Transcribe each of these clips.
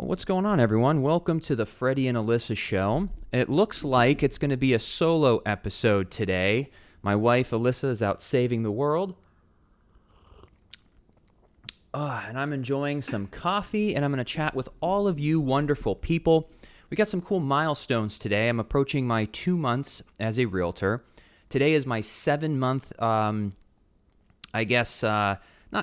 Well, what's going on, everyone? Welcome to the Freddie and Alyssa show. It looks like it's going to be a solo episode today. My wife, Alyssa, is out saving the world. And I'm enjoying some coffee, and I'm going to chat with all of you wonderful people. We got some cool milestones today. I'm approaching my 2 months as a realtor. Today is my 7-month, not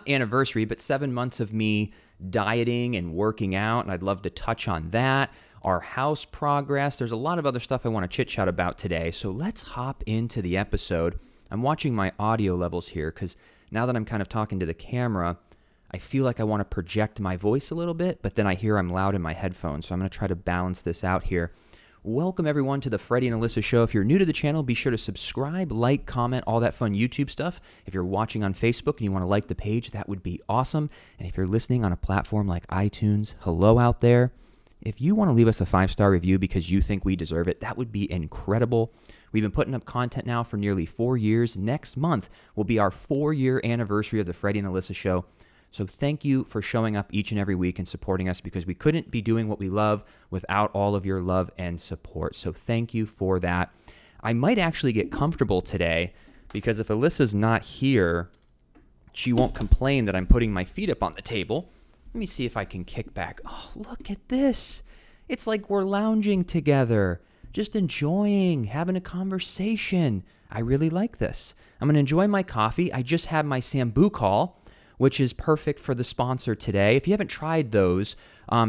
anniversary, but 7 months of me dieting and working out, and I'd love to touch on that. Our house progress. There's a lot of other stuff I want to chit-chat about today, so let's hop into the episode. I'm watching my audio levels here because now that I'm kind of talking to the camera, I feel like I want to project my voice a little bit, but then I hear I'm loud in my headphones, so I'm going to try to balance this out here. Welcome, everyone, to the Freddie and Alyssa show. If you're new to the channel, be sure to subscribe, like, comment, all that fun YouTube stuff. If you're watching on Facebook and you want to like the page, that would be awesome. And if you're listening on a platform like iTunes, hello out there. If you want to leave us a 5-star review because you think we deserve it, that would be incredible. We've been putting up content now for nearly 4 years. Next month will be our 4-year anniversary of the Freddie and Alyssa show. So thank you for showing up each and every week and supporting us, because we couldn't be doing what we love without all of your love and support. So thank you for that. I might actually get comfortable today, because if Alyssa's not here, she won't complain that I'm putting my feet up on the table. Let me see if I can kick back. Oh, look at this. It's like we're lounging together, just enjoying, having a conversation. I really like this. I'm going to enjoy my coffee. I just had my Sambucol, which is perfect for the sponsor today. If you haven't tried those,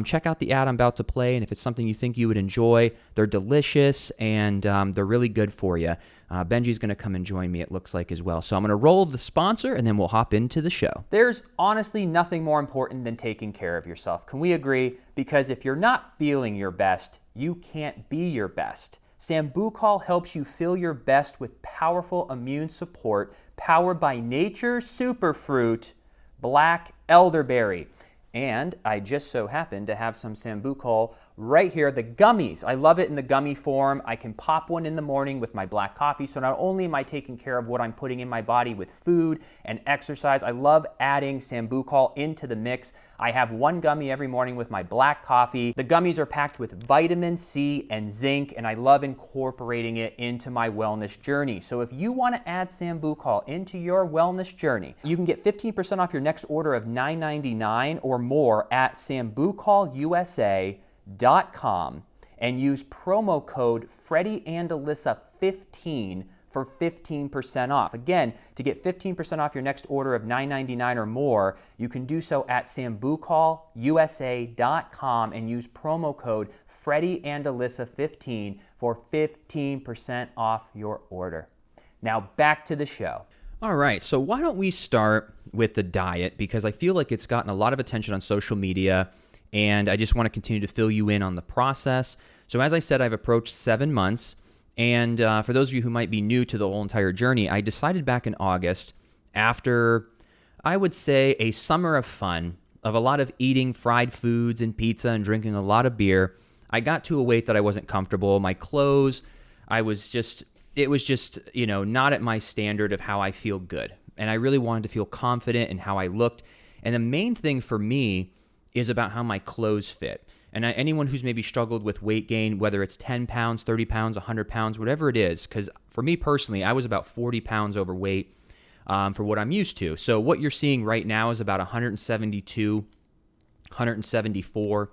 check out the ad I'm about to play, and if it's something you think you would enjoy, they're delicious, and they're really good for you. Benji's going to come and join me, it looks like, as well. So I'm going to roll the sponsor, and then we'll hop into the show. There's honestly nothing more important than taking care of yourself. Can we agree? Because if you're not feeling your best, you can't be your best. Sambucol helps you feel your best with powerful immune support, powered by nature's superfruit, black elderberry. And I just so happen to have some Sambucol right here, the gummies. I love it in the gummy form. I can pop one in the morning with my black coffee. So not only am I taking care of what I'm putting in my body with food and exercise, I love adding Sambucol into the mix. I have one gummy every morning with my black coffee. The gummies are packed with vitamin C and zinc, and I love incorporating it into my wellness journey. So if you want to add Sambucol into your wellness journey, you can get 15% off your next order of $9.99 or more at SambucolUSA.com and use promo code Freddie and Alyssa 15 for 15% off. Again, to get 15% off your next order of $9.99 or more, you can do so at SambucolUSA.com and use promo code Freddie and Alyssa 15 for 15% off your order. Now back to the show. All right, so why don't we start with the diet, because I feel like it's gotten a lot of attention on social media, and I just want to continue to fill you in on the process. So as I said, I've approached 7 months. And for those of you who might be new to the whole entire journey, I decided back in August, after, I would say, a summer of fun, of a lot of eating fried foods and pizza and drinking a lot of beer, I got to a weight that I wasn't comfortable. My clothes, it was just, not at my standard of how I feel good. And I really wanted to feel confident in how I looked. And the main thing for me is about how my clothes fit. And anyone who's maybe struggled with weight gain, whether it's 10 pounds, 30 pounds, 100 pounds, whatever it is, because for me personally, I was about 40 pounds overweight for what I'm used to. So what you're seeing right now is about 172, 174.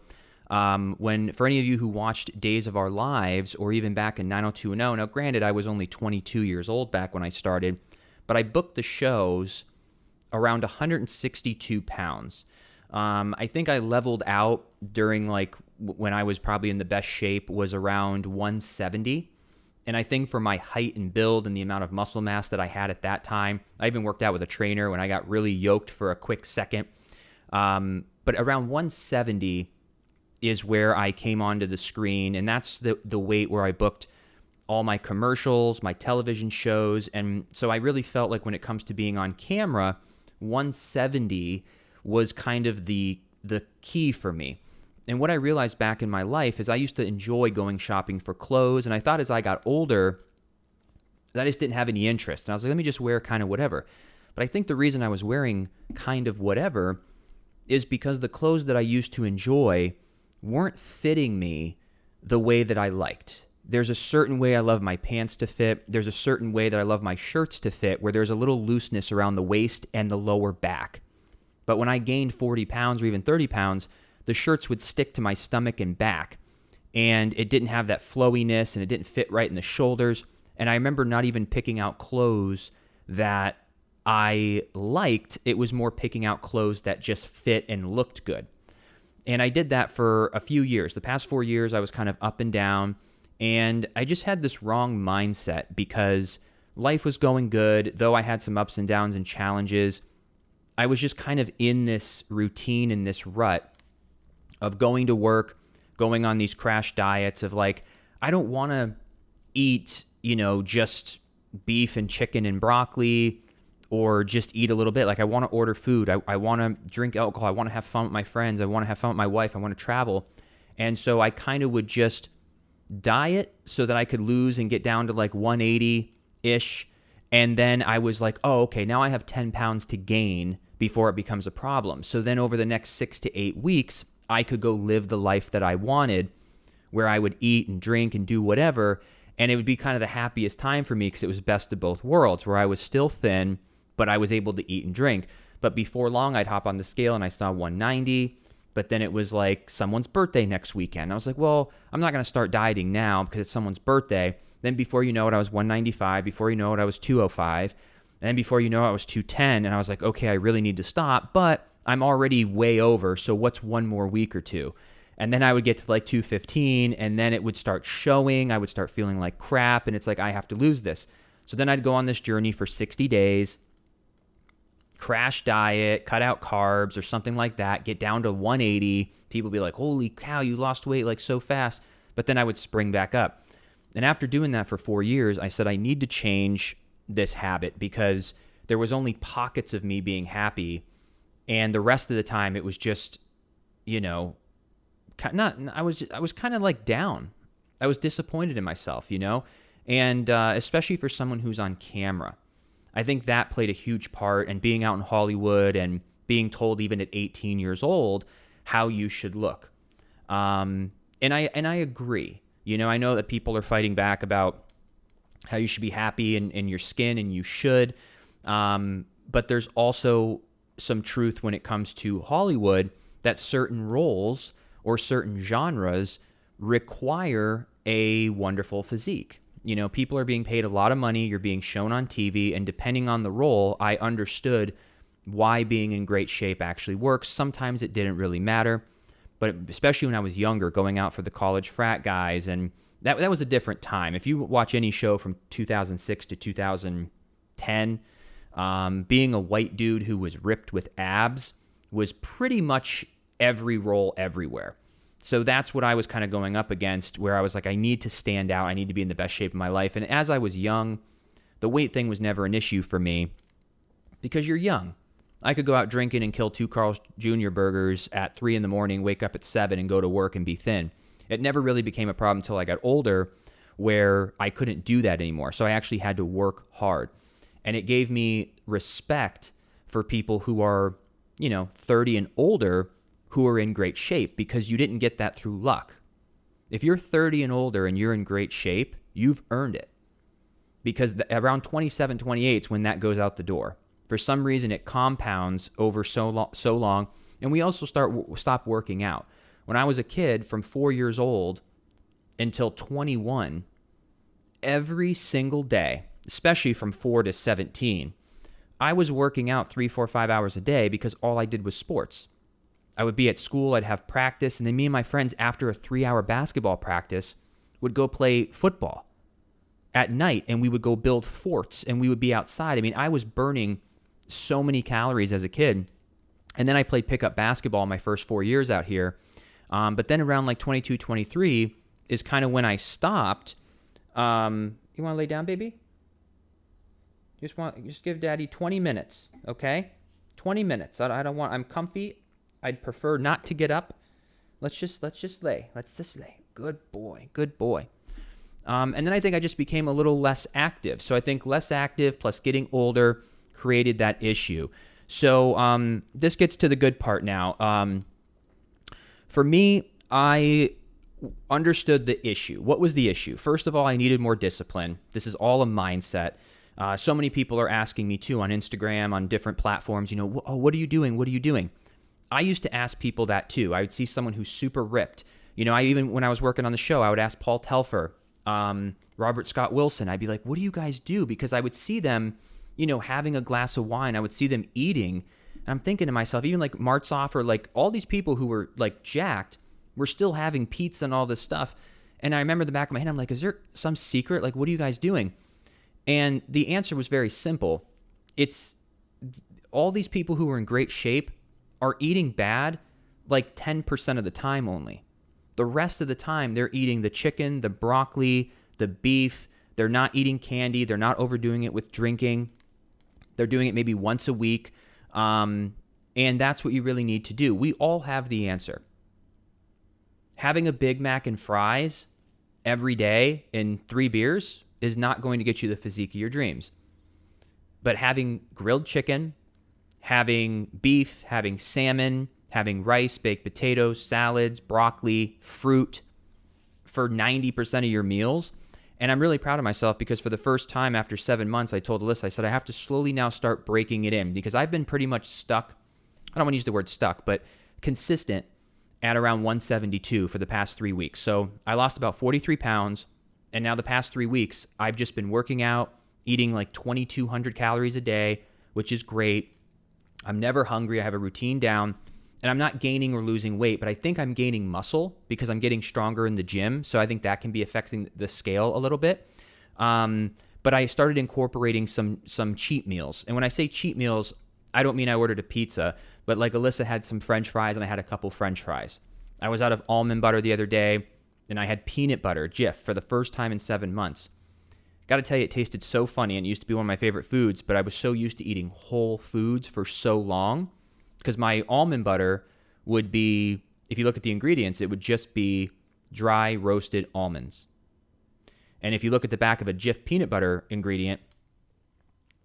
When, for any of you who watched Days of Our Lives, or even back in 90210, now granted, I was only 22 years old back when I started, but I booked the shows around 162 pounds. I think I leveled out during when I was probably in the best shape was around 170. And I think for my height and build and the amount of muscle mass that I had at that time, I even worked out with a trainer when I got really yoked for a quick second. But around 170 is where I came onto the screen. And that's the weight where I booked all my commercials, my television shows. And so I really felt like when it comes to being on camera, 170 was kind of the key for me. And what I realized back in my life is I used to enjoy going shopping for clothes, and I thought as I got older that I just didn't have any interest. And I was like, let me just wear kind of whatever. But I think the reason I was wearing kind of whatever is because the clothes that I used to enjoy weren't fitting me the way that I liked. There's a certain way I love my pants to fit. There's a certain way that I love my shirts to fit where there's a little looseness around the waist and the lower back. But when I gained 40 pounds or even 30 pounds, the shirts would stick to my stomach and back. And it didn't have that flowiness and it didn't fit right in the shoulders. And I remember not even picking out clothes that I liked. It was more picking out clothes that just fit and looked good. And I did that for a few years. The past 4 years, I was kind of up and down. And I just had this wrong mindset because life was going good. Though I had some ups and downs and challenges, I was just kind of in this routine, in this rut of going to work, going on these crash diets of like, I don't want to eat, just beef and chicken and broccoli or just eat a little bit. Like I want to order food. I want to drink alcohol. I want to have fun with my friends. I want to have fun with my wife. I want to travel. And so I kind of would just diet so that I could lose and get down to like 180-ish. And then I was like, oh, okay, now I have 10 pounds to gain before it becomes a problem. So then over the next 6 to 8 weeks, I could go live the life that I wanted where I would eat and drink and do whatever. And it would be kind of the happiest time for me because it was best of both worlds where I was still thin, but I was able to eat and drink. But before long, I'd hop on the scale and I saw 190. But then it was like someone's birthday next weekend. I was like, well, I'm not going to start dieting now because it's someone's birthday. Then before you know it, I was 195. Before you know it, I was 205. And then before you know it, I was 210. And I was like, okay, I really need to stop. But I'm already way over. So what's one more week or two? And then I would get to like 215. And then it would start showing. I would start feeling like crap. And it's like, I have to lose this. So then I'd go on this journey for 60 days. Crash diet, cut out carbs or something like that, get down to 180. People be like, holy cow, you lost weight like so fast. But then I would spring back up. And after doing that for 4 years, I said, I need to change this habit because there was only pockets of me being happy. And the rest of the time it was just, I was kind of like down. I was disappointed in myself, and especially for someone who's on camera. I think that played a huge part, and being out in Hollywood and being told even at 18 years old how you should look. And I agree. I know that people are fighting back about how you should be happy in your skin, and you should. But there's also some truth when it comes to Hollywood that certain roles or certain genres require a wonderful physique. People are being paid a lot of money. You're being shown on TV. And depending on the role, I understood why being in great shape actually works. Sometimes it didn't really matter. But especially when I was younger, going out for the college frat guys. And that was a different time. If you watch any show from 2006 to 2010, being a white dude who was ripped with abs was pretty much every role everywhere. So that's what I was kind of going up against, where I was like, I need to stand out. I need to be in the best shape of my life. And as I was young, the weight thing was never an issue for me because you're young. I could go out drinking and kill 2 Carl's Jr. burgers at 3 a.m, wake up at 7 and go to work and be thin. It never really became a problem until I got older where I couldn't do that anymore. So I actually had to work hard. And it gave me respect for people who are, 30 and older who are in great shape because you didn't get that through luck. If you're 30 and older and you're in great shape, you've earned it. Because around 27, 28 is when that goes out the door. For some reason, it compounds over so long. And we also stop working out. When I was a kid, from 4 years old until 21, every single day, especially from 4 to 17, I was working out 3, 4, 5 hours a day because all I did was sports. I would be at school, I'd have practice, and then me and my friends, after a 3-hour basketball practice, would go play football at night, and we would go build forts, and we would be outside. I mean, I was burning so many calories as a kid. And then I played pickup basketball my first 4 years out here. But then around like 22, 23 is kind of when I stopped. You want to lay down, baby? Just give daddy 20 minutes, okay? 20 minutes. I'm comfy. I'd prefer not to get up. Let's just lay. Let's just lay. Good boy. And then I think I just became a little less active. So I think less active plus getting older created that issue. So this gets to the good part now. For me, I understood the issue. What was the issue? First of all, I needed more discipline. This is all a mindset. So many people are asking me too on Instagram, on different platforms, oh, what are you doing? What are you doing? I used to ask people that too. I would see someone who's super ripped. When I was working on the show, I would ask Paul Telfer, Robert Scott Wilson. I'd be like, what do you guys do? Because I would see them, having a glass of wine. I would see them eating. And I'm thinking to myself, even like Martsoff or like all these people who were like jacked were still having pizza and all this stuff. And I remember in the back of my head, I'm like, is there some secret? Like, what are you guys doing? And the answer was very simple. It's all these people who are in great shape are eating bad like 10% of the time only. The rest of the time, they're eating the chicken, the broccoli, the beef. They're not eating candy. They're not overdoing it with drinking. They're doing it maybe once a week. And that's what you really need to do. We all have the answer. Having a Big Mac and fries every day and 3 beers is not going to get you the physique of your dreams. But having grilled chicken, having beef, having salmon, having rice, baked potatoes, salads, broccoli, fruit for 90% of your meals. And I'm really proud of myself because for the first time after 7 months, I told Alyssa, I said, I have to slowly now start breaking it in because I've been pretty much stuck. I don't want to use the word stuck, but consistent at around 172 for the past 3 weeks. So I lost about 43 pounds. And now the past 3 weeks, I've just been working out, eating like 2,200 calories a day, which is great. I'm never hungry. I have a routine down. And I'm not gaining or losing weight, but I think I'm gaining muscle because I'm getting stronger in the gym. So I think that can be affecting the scale a little bit. But I started incorporating some cheat meals. And when I say cheat meals, I don't mean I ordered a pizza, but like Alyssa had some French fries and I had a couple French fries. I was out of almond butter the other day and I had peanut butter, Jif, for the first time in 7 months. Got to tell you, it tasted so funny and it used to be one of my favorite foods, but I was so used to eating whole foods for so long because my almond butter would be, if you look at the ingredients, it would just be dry roasted almonds. And if you look at the back of a Jif peanut butter ingredient,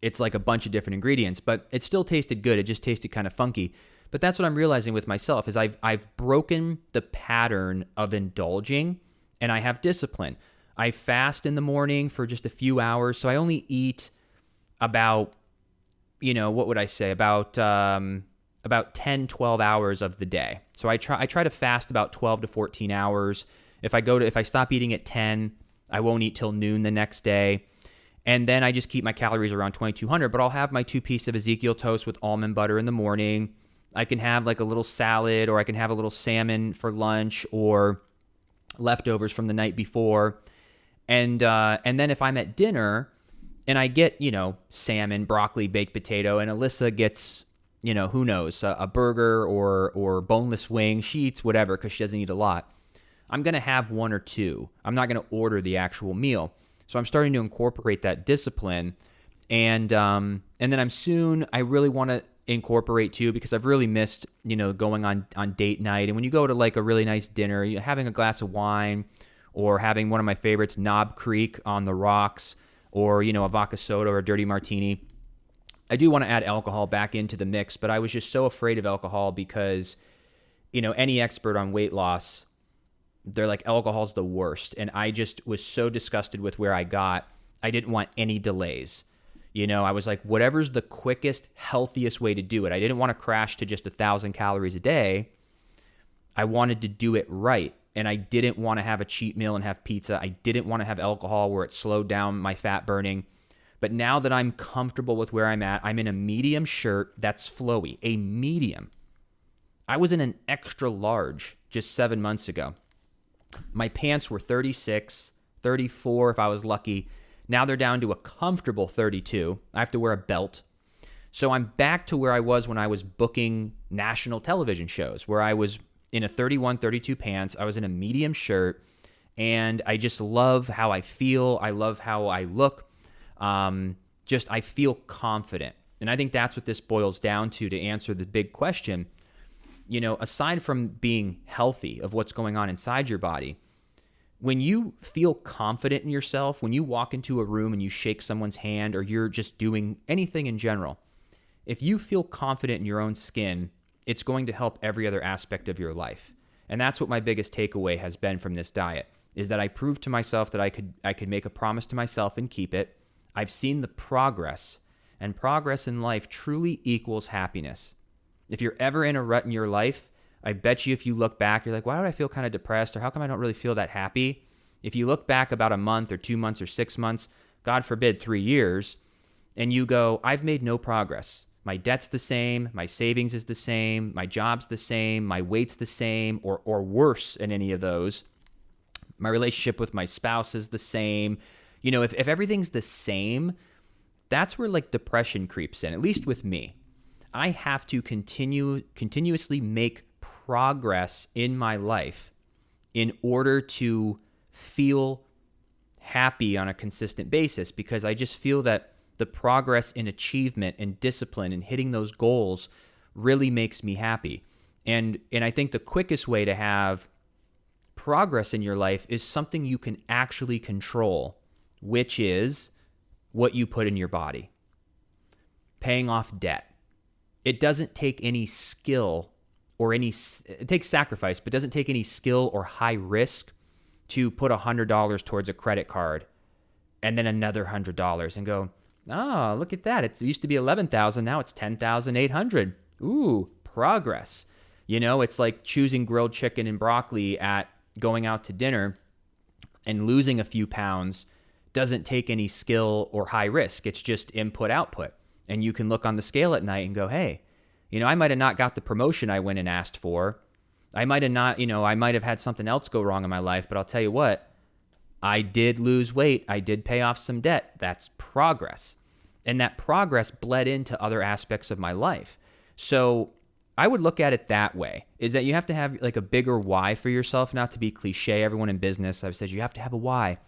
it's like a bunch of different ingredients, but it still tasted good. It just tasted kind of funky. But that's what I'm realizing with myself is I've broken the pattern of indulging and I have discipline. I fast in the morning for just a few hours. So I only eat about, what would I say? About 10, 12 hours of the day. So I try to fast about 12 to 14 hours. If I stop eating at 10, I won't eat till noon the next day. And then I just keep my calories around 2,200, but I'll have my 2 pieces of Ezekiel toast with almond butter in the morning. I can have like a little salad, or I can have a little salmon for lunch, or leftovers from the night before. And then if I'm at dinner and I get, salmon, broccoli, baked potato, and Alyssa gets, who knows, a burger or boneless wing, she eats whatever because she doesn't eat a lot. I'm going to have 1 or 2. I'm not going to order the actual meal. So I'm starting to incorporate that discipline. And then I really want to incorporate too, because I've really missed, going on date night. And when you go to like a really nice dinner, having a glass of wine or having one of my favorites, Knob Creek on the rocks, or, a vodka soda or a dirty martini. I do want to add alcohol back into the mix, but I was just so afraid of alcohol because, any expert on weight loss, they're like, alcohol's the worst. And I just was so disgusted with where I got. I didn't want any delays. I was like, whatever's the quickest, healthiest way to do it. I didn't want to crash to just 1,000 calories a day. I wanted to do it right. And I didn't want to have a cheat meal and have pizza. I didn't want to have alcohol where it slowed down my fat burning. But now that I'm comfortable with where I'm at, I'm in a medium shirt that's flowy, a medium. I was in an extra large just 7 months ago. My pants were 36, 34 if I was lucky. Now they're down to a comfortable 32. I have to wear a belt. So I'm back to where I was when I was booking national television shows, where I was in a 31, 32 pants. I was in a medium shirt, and I just love how I feel. I love how I look. I feel confident. And I think that's what this boils down to answer the big question. Aside from being healthy of what's going on inside your body, when you feel confident in yourself, when you walk into a room and you shake someone's hand, or you're just doing anything in general, if you feel confident in your own skin, it's going to help every other aspect of your life. And that's what my biggest takeaway has been from this diet, is that I proved to myself that I could make a promise to myself and keep it. I've seen the progress, and progress in life truly equals happiness. If you're ever in a rut in your life, I bet you if you look back, you're like, why do I feel kind of depressed? Or how come I don't really feel that happy? If you look back about a month or 2 months or 6 months, God forbid 3 years, and you go, I've made no progress. My debt's the same, my savings is the same, my job's the same, my weight's the same, or worse in any of those. My relationship with my spouse is the same. If everything's the same, that's where like depression creeps in, at least with me. I have to continuously make progress in my life in order to feel happy on a consistent basis, because I just feel that the progress in achievement and discipline and hitting those goals really makes me happy. And I think the quickest way to have progress in your life is something you can actually control, which is what you put in your body. Paying off debt. It doesn't take any skill or it takes sacrifice, but doesn't take any skill or high risk to put $100 towards a credit card and then another $100 and go, oh, look at that. It used to be $11,000. Now it's $10,800. Ooh, progress. It's like choosing grilled chicken and broccoli at going out to dinner, and losing a few pounds doesn't take any skill or high risk. It's just input output. And you can look on the scale at night and go, hey, I might have not got the promotion I went and asked for. I might have not, I might have had something else go wrong in my life, but I'll tell you what, I did lose weight. I did pay off some debt. That's progress. And that progress bled into other aspects of my life. So I would look at it that way, is that you have to have like a bigger why for yourself, not to be cliche. Everyone in business, I've said you have to have a why.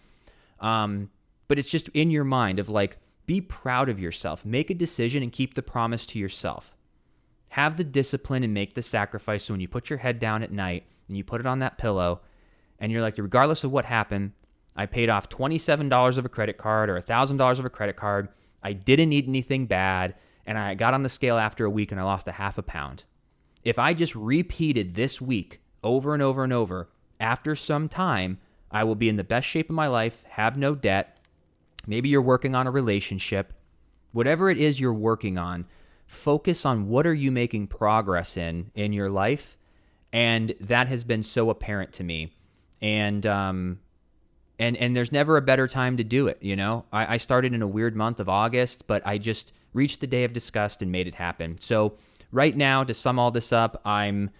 But it's just in your mind of like, be proud of yourself. Make a decision and keep the promise to yourself. Have the discipline and make the sacrifice. So when you put your head down at night and you put it on that pillow and you're like, regardless of what happened, I paid off $27 of a credit card or $1,000 of a credit card. I didn't eat anything bad. And I got on the scale after a week and I lost a half a pound. If I just repeated this week over and over and over, after some time, I will be in the best shape of my life, have no debt. Maybe you're working on a relationship. Whatever it is you're working on, focus on what are you making progress in your life. And that has been so apparent to me. And there's never a better time to do it. I started in a weird month of August, but I just reached the day of disgust and made it happen. So right now, to sum all this up, I'm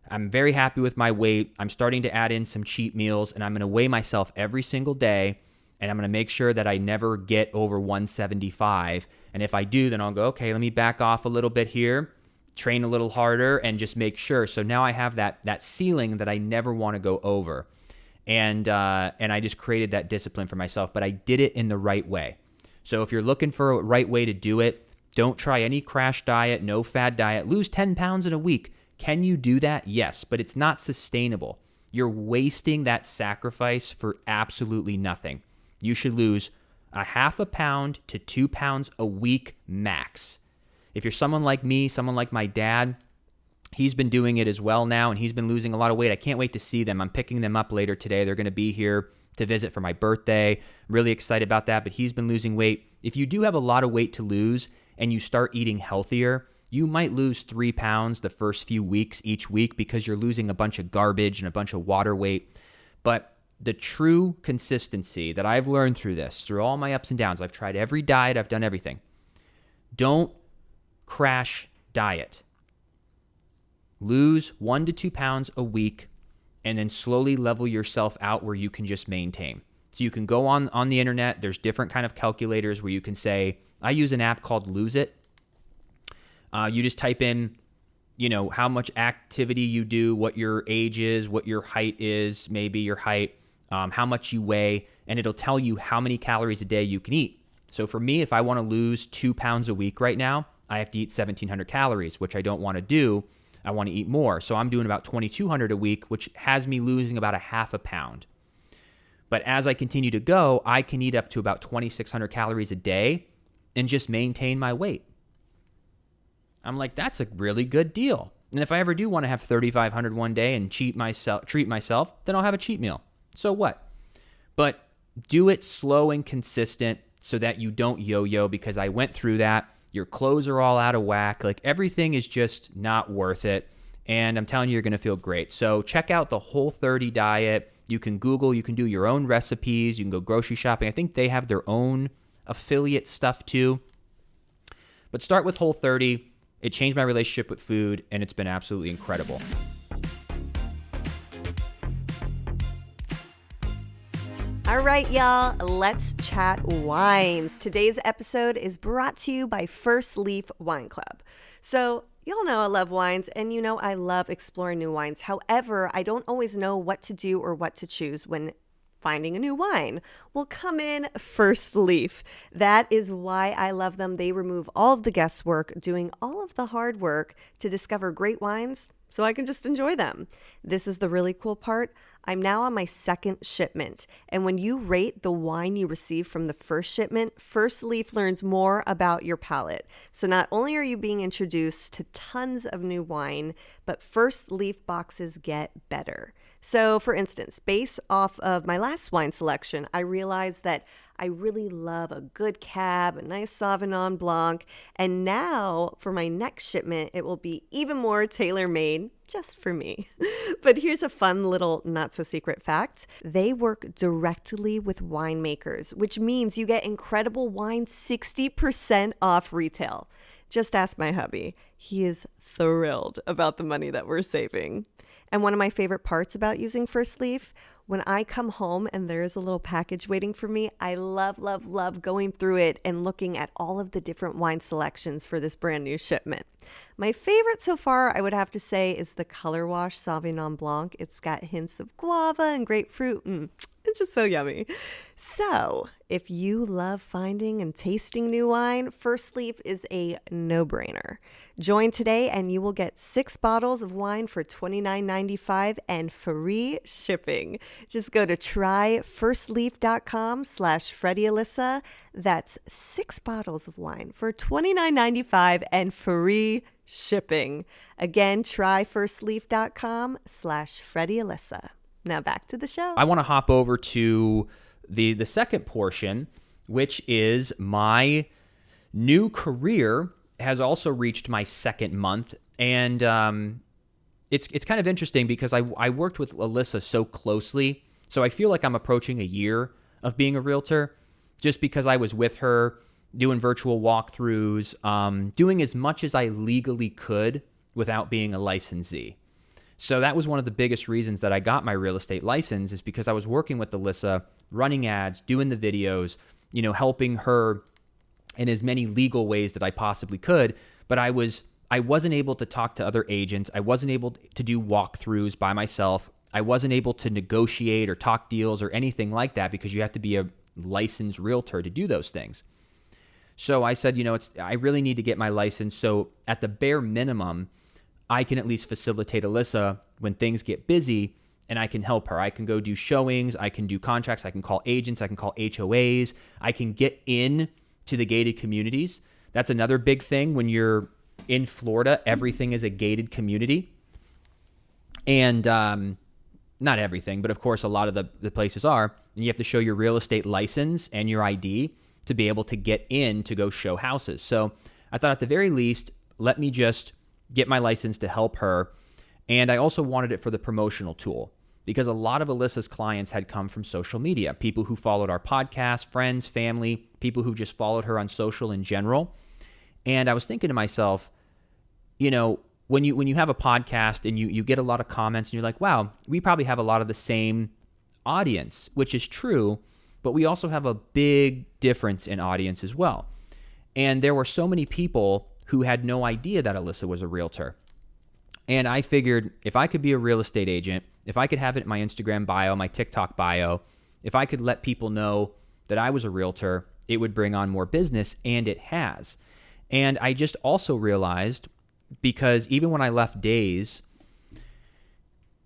very happy with my weight. I'm starting to add in some cheat meals, and I'm going to weigh myself every single day, and I'm going to make sure that I never get over 175. And if I do, then I'll go, okay, let me back off a little bit here, train a little harder, and just make sure. So now I have that ceiling that I never want to go over. And I just created that discipline for myself, but I did it in the right way. So if you're looking for a right way to do it, don't try any crash diet, no fad diet. Lose 10 pounds in a week. Can you do that? Yes, but it's not sustainable. You're wasting that sacrifice for absolutely nothing. You should lose a half a pound to 2 pounds a week max. If you're someone like me, someone like my dad, he's been doing it as well now, and he's been losing a lot of weight. I can't wait to see them. I'm picking them up later today. They're going to be here to visit for my birthday. I'm really excited about that, but he's been losing weight. If you do have a lot of weight to lose and you start eating healthier, you might lose 3 pounds the first few weeks each week because you're losing a bunch of garbage and a bunch of water weight. But the true consistency that I've learned through this, through all my ups and downs, I've tried every diet, I've done everything. Don't crash diet. Lose 1 to 2 pounds a week and then slowly level yourself out where you can just maintain. So you can go on the internet. There's different kind of calculators where you can say, I use an app called Lose It. You just type in, how much activity you do, what your age is, what your height is, maybe your height, how much you weigh, and it'll tell you how many calories a day you can eat. So for me, if I want to lose 2 pounds a week right now, I have to eat 1,700 calories, which I don't want to do. I want to eat more. So I'm doing about 2,200 a week, which has me losing about a half a pound. But as I continue to go, I can eat up to about 2,600 calories a day and just maintain my weight. I'm like, that's a really good deal. And if I ever do want to have 3,500 one day and treat myself, then I'll have a cheat meal. So what? But do it slow and consistent so that you don't yo-yo, because I went through that. Your clothes are all out of whack. Like, everything is just not worth it. And I'm telling you, you're going to feel great. So check out the Whole30 diet. You can Google, you can do your own recipes. You can go grocery shopping. I think they have their own affiliate stuff too. But start with Whole30. It changed my relationship with food, and it's been absolutely incredible. All right, y'all, let's chat wines. Today's episode is brought to you by First Leaf Wine Club. So, y'all know I love wines, and you know I love exploring new wines. However, I don't always know what to do or what to choose when finding a new wine. Well, come in First Leaf. That is why I love them. They remove all of the guesswork, doing all of the hard work to discover great wines so I can just enjoy them. This is the really cool part. I'm now on my second shipment. And when you rate the wine you receive from the first shipment, First Leaf learns more about your palate. So not only are you being introduced to tons of new wine, but First Leaf boxes get better. So for instance, based off of my last wine selection, I realized that I really love a good cab, a nice Sauvignon Blanc. And now for my next shipment, it will be even more tailor-made just for me. But here's a fun little not so secret fact. They work directly with winemakers, which means you get incredible wine 60% off retail. Just ask my hubby. He is thrilled about the money that we're saving. And one of my favorite parts about using First Leaf, when I come home and there is a little package waiting for me, I love, love, love going through it and looking at all of the different wine selections for this brand new shipment. My favorite so far, I would have to say, is the Color Wash Sauvignon Blanc. It's got hints of guava and grapefruit. It's just so yummy. So if you love finding and tasting new wine, First Leaf is a no-brainer. Join today and you will get 6 bottles of wine for $29.95 and free shipping. Just go to tryfirstleaf.com/Freddie Alyssa. That's 6 bottles of wine for $29.95 and free shipping. Again, tryfirstleaf.com/Freddie Alyssa. Now back to the show. I want to hop over to the second portion, which is my new career has also reached my second month. And it's kind of interesting because I worked with Alyssa so closely. So I feel like I'm approaching a year of being a realtor just because I was with her doing virtual walkthroughs, doing as much as I legally could without being a licensee. So that was one of the biggest reasons that I got my real estate license, is because I was working with Alyssa, running ads, doing the videos, helping her in as many legal ways that I possibly could. But I wasn't able to talk to other agents. I wasn't able to do walkthroughs by myself. I wasn't able to negotiate or talk deals or anything like that because you have to be a licensed realtor to do those things. So I said, I really need to get my license. So at the bare minimum, I can at least facilitate Alyssa when things get busy, and I can help her. I can go do showings. I can do contracts. I can call agents. I can call HOAs. I can get in to the gated communities. That's another big thing. When you're in Florida, everything is a gated community. And not everything, but of course a lot of the places are. And you have to show your real estate license and your ID to be able to get in to go show houses. So I thought at the very least, let me just get my license to help her. And I also wanted it for the promotional tool because a lot of Alyssa's clients had come from social media, people who followed our podcast, friends, family, people who just followed her on social in general. And I was thinking to myself, when you have a podcast and you get a lot of comments and you're like, wow, we probably have a lot of the same audience, which is true, but we also have a big difference in audience as well. And there were so many people who had no idea that Alyssa was a realtor. And I figured if I could be a real estate agent, if I could have it in my Instagram bio, my TikTok bio, if I could let people know that I was a realtor, it would bring on more business, and it has. And I just also realized, because even when I left Days,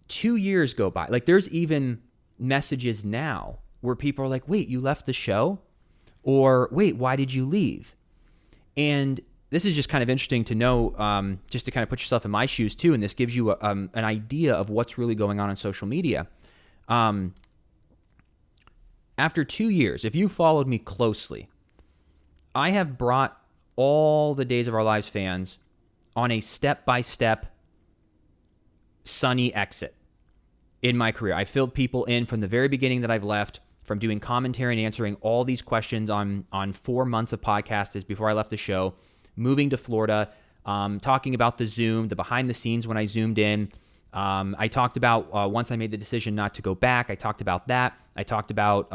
2 years go by. Like, there's even messages now where people are like, wait, you left the show? Or wait, why did you leave? And this is just kind of interesting to know, just to kind of put yourself in my shoes too, and this gives you an idea of what's really going on social media. After 2 years, if you followed me closely, I have brought all the Days of Our Lives fans on a step-by-step sunny exit in my career. I filled people in from the very beginning that I've left, from doing commentary and answering all these questions on 4 months of podcasts before I left the show, moving to Florida, talking about the Zoom, the behind the scenes when I zoomed in. I talked about once I made the decision not to go back. I talked about that. I talked about,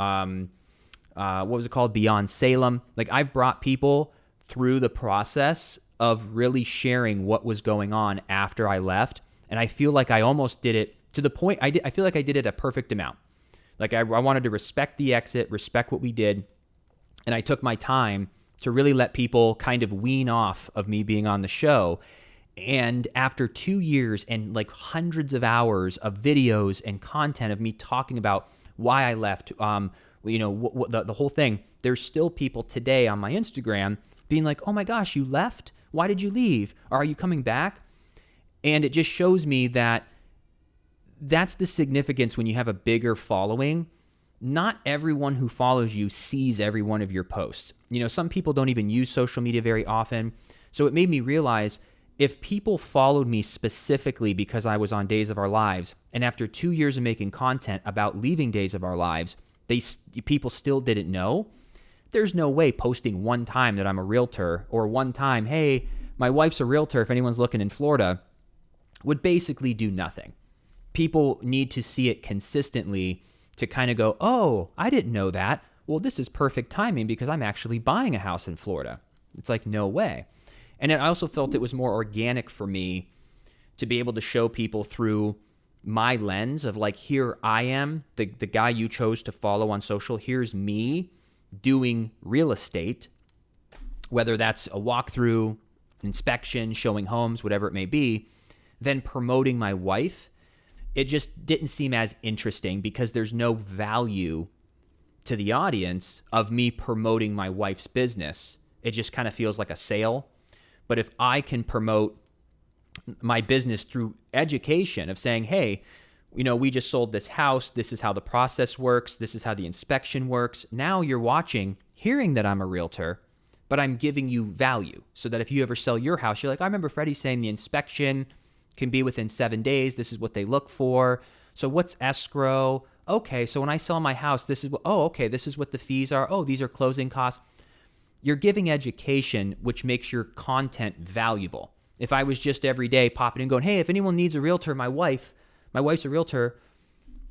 what was it called? Beyond Salem. Like, I've brought people through the process of really sharing what was going on after I left. And I feel like I almost did it to the point I feel like I did it a perfect amount. Like, I wanted to respect the exit, respect what we did. And I took my time to really let people kind of wean off of me being on the show. And after 2 years and like hundreds of hours of videos and content of me talking about why I left, the whole thing, there's still people today on my Instagram being like, oh my gosh, you left? Why did you leave? Or are you coming back? And it just shows me that that's the significance when you have a bigger following. Not everyone who follows you sees every one of your posts. Some people don't even use social media very often. So it made me realize, if people followed me specifically because I was on Days of Our Lives, and after 2 years of making content about leaving Days of Our Lives, people still didn't know, there's no way posting one time that I'm a realtor, or one time, hey, my wife's a realtor, if anyone's looking in Florida, would basically do nothing. People need to see it consistently to kind of go, oh, I didn't know that. Well, this is perfect timing because I'm actually buying a house in Florida. It's like, no way. And I also felt it was more organic for me to be able to show people through my lens of like, here I am, the guy you chose to follow on social. Here's me doing real estate, whether that's a walkthrough, inspection, showing homes, whatever it may be, then promoting my wife. It just didn't seem as interesting because there's no value to the audience of me promoting my wife's business. It just kind of feels like a sale. But if I can promote my business through education of saying, hey, we just sold this house. This is how the process works. This is how the inspection works. Now you're watching, hearing that I'm a realtor, but I'm giving you value so that if you ever sell your house, you're like, I remember Freddie saying the inspection can be within 7 days. This is what they look for. So what's escrow? Okay, so when I sell my house, this is what the fees are. Oh, these are closing costs. You're giving education, which makes your content valuable. If I was just every day popping in going, hey, if anyone needs a realtor, my wife's a realtor,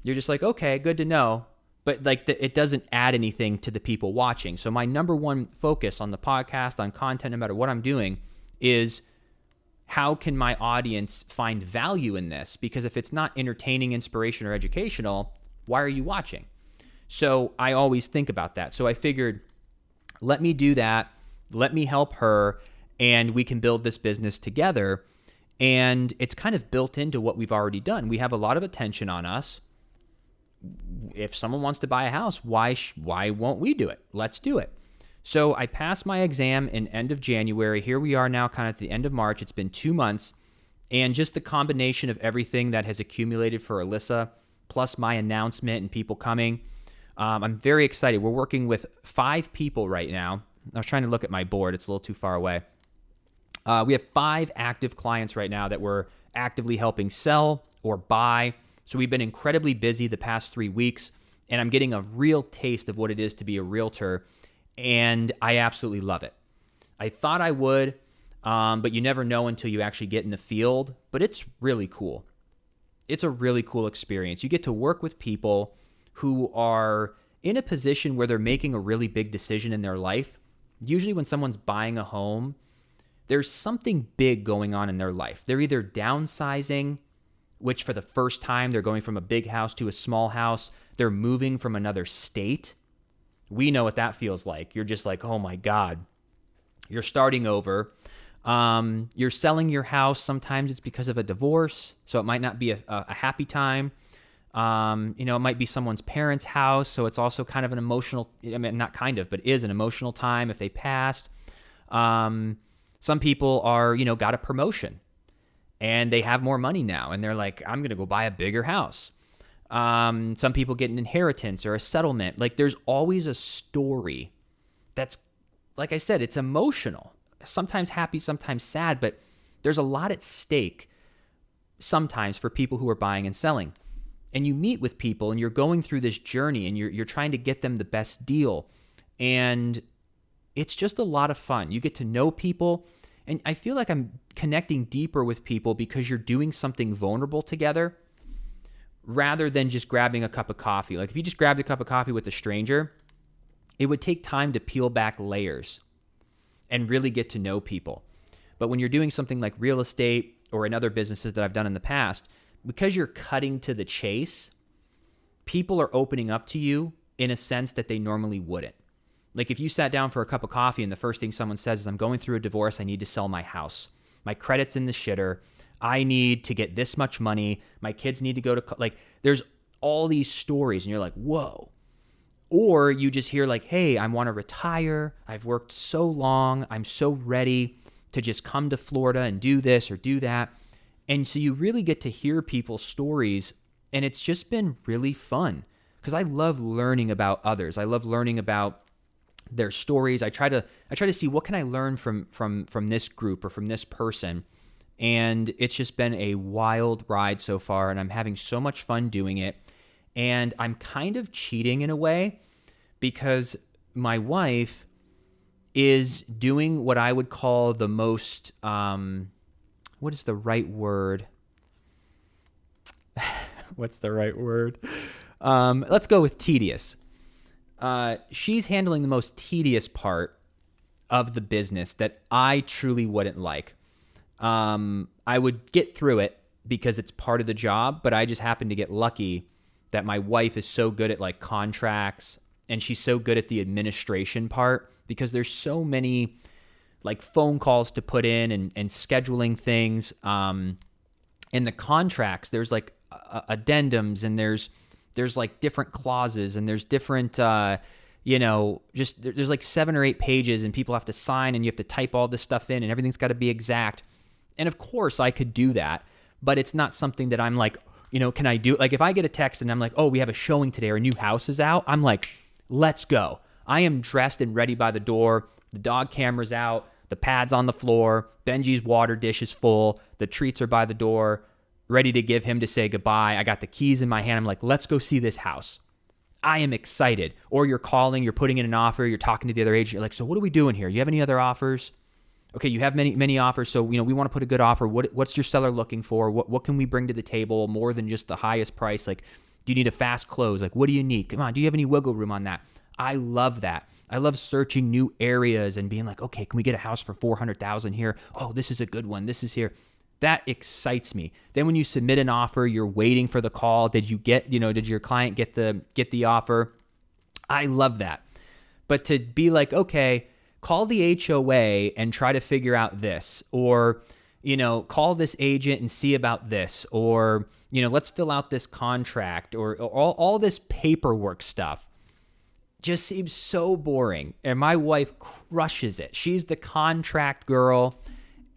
you're just like, okay, good to know. But like it doesn't add anything to the people watching. So my number one focus on the podcast, on content, no matter what I'm doing, is how can my audience find value in this? Because if it's not entertaining, inspiration, or educational, why are you watching? So I always think about that. So I figured, let me do that. Let me help her, and we can build this business together. And it's kind of built into what we've already done. We have a lot of attention on us. If someone wants to buy a house, why won't we do it? Let's do it. So I passed my exam in end of January. Here we are now kind of at the end of March. It's been 2 months. And just the combination of everything that has accumulated for Alyssa, plus my announcement and people coming, I'm very excited. We're working with 5 people right now. I was trying to look at my board. It's a little too far away. We have 5 active clients right now that we're actively helping sell or buy. So we've been incredibly busy the past 3 weeks, and I'm getting a real taste of what it is to be a realtor, and I absolutely love it. I thought I would, but you never know until you actually get in the field, but it's really cool. It's a really cool experience. You get to work with people who are in a position where they're making a really big decision in their life. Usually when someone's buying a home, there's something big going on in their life. They're either downsizing, which for the first time they're going from a big house to a small house. They're moving from another state. We know what that feels like. You're just like, oh my God. You're starting over. You're selling your house. Sometimes it's because of a divorce, so it might not be a happy time. It might be someone's parents' house, so it's also kind of an emotional, not kind of, but is an emotional time if they passed. Some people are, got a promotion and they have more money now and they're like, I'm going to go buy a bigger house. Some people get an inheritance or a settlement. Like there's always a story that's, like I said, it's emotional, sometimes happy, sometimes sad, but there's a lot at stake sometimes for people who are buying and selling. And you meet with people and you're going through this journey and you're trying to get them the best deal. And it's just a lot of fun. You get to know people. And I feel like I'm connecting deeper with people because you're doing something vulnerable together rather than just grabbing a cup of coffee. Like if you just grabbed a cup of coffee with a stranger, it would take time to peel back layers and really get to know people. But when you're doing something like real estate or in other businesses that I've done in the past, because you're cutting to the chase, people are opening up to you in a sense that they normally wouldn't. Like if you sat down for a cup of coffee and the first thing someone says is, I'm going through a divorce, I need to sell my house. My credit's in the shitter. I need to get this much money. My kids need to go to, like, there's all these stories and you're like, whoa. Or you just hear like, hey, I want to retire. I've worked so long. I'm so ready to just come to Florida and do this or do that. And so you really get to hear people's stories, and it's just been really fun because I love learning about others. I love learning about their stories. I try to see what can I learn from this group or from this person. And it's just been a wild ride so far, and I'm having so much fun doing it. And I'm kind of cheating in a way because my wife is doing what I would call the most, what is the right word? What's the right word? Let's go with tedious. She's handling the most tedious part of the business that I truly wouldn't like. I would get through it because it's part of the job, but I just happen to get lucky that my wife is so good at like contracts and she's so good at the administration part because there's so many like phone calls to put in and scheduling things. In the contracts, there's like addendums and there's like different clauses and there's different, just there's like 7 or 8 pages and people have to sign and you have to type all this stuff in and everything's got to be exact. And of course I could do that, but it's not something that I'm like, can I do? Like if I get a text and I'm like, oh, we have a showing today or a new house is out, I'm like, let's go. I am dressed and ready by the door. The dog camera's out. The pad's on the floor. Benji's water dish is full. The treats are by the door, ready to give him to say goodbye. I got the keys in my hand. I'm like, let's go see this house. I am excited. Or you're calling, you're putting in an offer, you're talking to the other agent. You're like, so what are we doing here? You have any other offers? Okay, you have many offers, so we want to put a good offer. What's your seller looking for? What can we bring to the table more than just the highest price? Like, do you need a fast close? Like, what do you need? Come on, do you have any wiggle room on that? I love that. I love searching new areas and being like, okay, can we get a house for $400,000 here? Oh, this is a good one. This is here. That excites me. Then when you submit an offer, you're waiting for the call. Did your client get the offer? I love that. But to be like, okay, call the HOA and try to figure out this, or, call this agent and see about this, or, let's fill out this contract, or all this paperwork stuff just seems so boring. And my wife crushes it. She's the contract girl.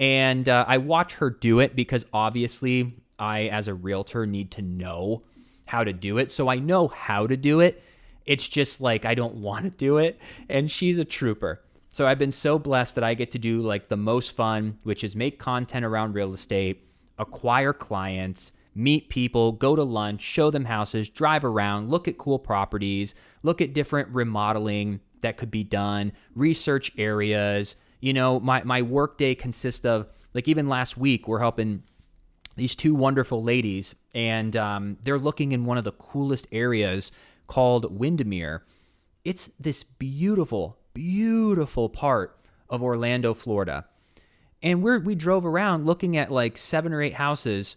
And I watch her do it because obviously I, as a realtor, need to know how to do it. So I know how to do it. It's just like I don't want to do it. And she's a trooper. So I've been so blessed that I get to do like the most fun, which is make content around real estate, acquire clients, meet people, go to lunch, show them houses, drive around, look at cool properties, look at different remodeling that could be done, research areas. My work day consists of, like, even last week, we're helping these 2 wonderful ladies, and they're looking in one of the coolest areas called Windermere. It's this beautiful, beautiful part of Orlando, Florida. And we drove around looking at like 7 or 8 houses,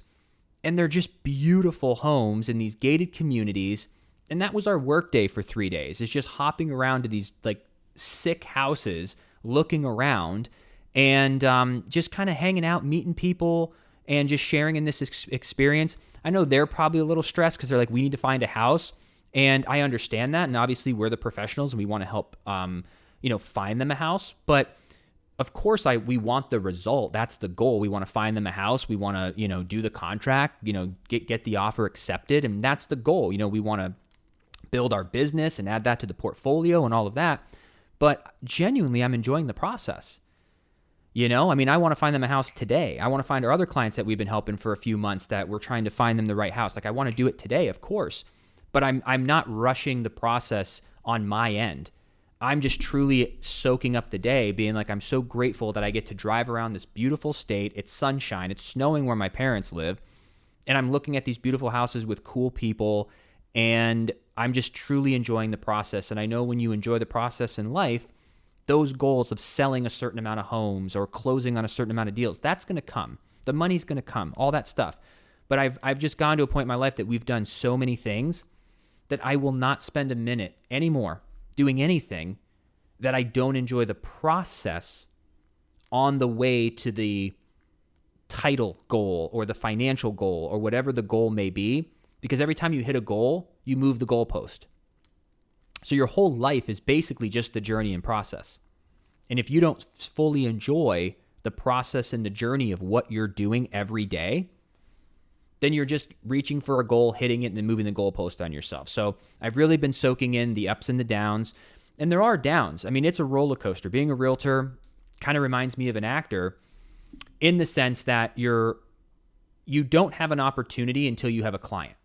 and they're just beautiful homes in these gated communities. And that was our work day for 3 days. It's just hopping around to these like sick houses, looking around, and just kind of hanging out, meeting people, and just sharing in this experience. I know they're probably a little stressed because they're like, we need to find a house. And I understand that. And obviously we're the professionals and we want to help, find them a house. But of course, we want the result. That's the goal. We want to find them a house. We want to, do the contract, get the offer accepted. And that's the goal. We want to build our business and add that to the portfolio and all of that. But genuinely, I'm enjoying the process. I want to find them a house today. I want to find our other clients that we've been helping for a few months that we're trying to find them the right house. Like, I want to do it today, of course. But I'm not rushing the process on my end. I'm just truly soaking up the day, being like, I'm so grateful that I get to drive around this beautiful state. It's sunshine. It's snowing where my parents live. And I'm looking at these beautiful houses with cool people. And I'm just truly enjoying the process. And I know when you enjoy the process in life, those goals of selling a certain amount of homes or closing on a certain amount of deals, that's going to come. The money's going to come, all that stuff. But I've just gone to a point in my life that we've done so many things that I will not spend a minute anymore doing anything that I don't enjoy the process on the way to the title goal or the financial goal or whatever the goal may be. Because every time you hit a goal, you move the goalpost. So your whole life is basically just the journey and process. And if you don't fully enjoy the process and the journey of what you're doing every day, then you're just reaching for a goal, hitting it, and then moving the goalpost on yourself. So I've really been soaking in the ups and the downs. And there are downs. I mean, it's a roller coaster. Being a realtor kind of reminds me of an actor in the sense that you don't have an opportunity until you have a client.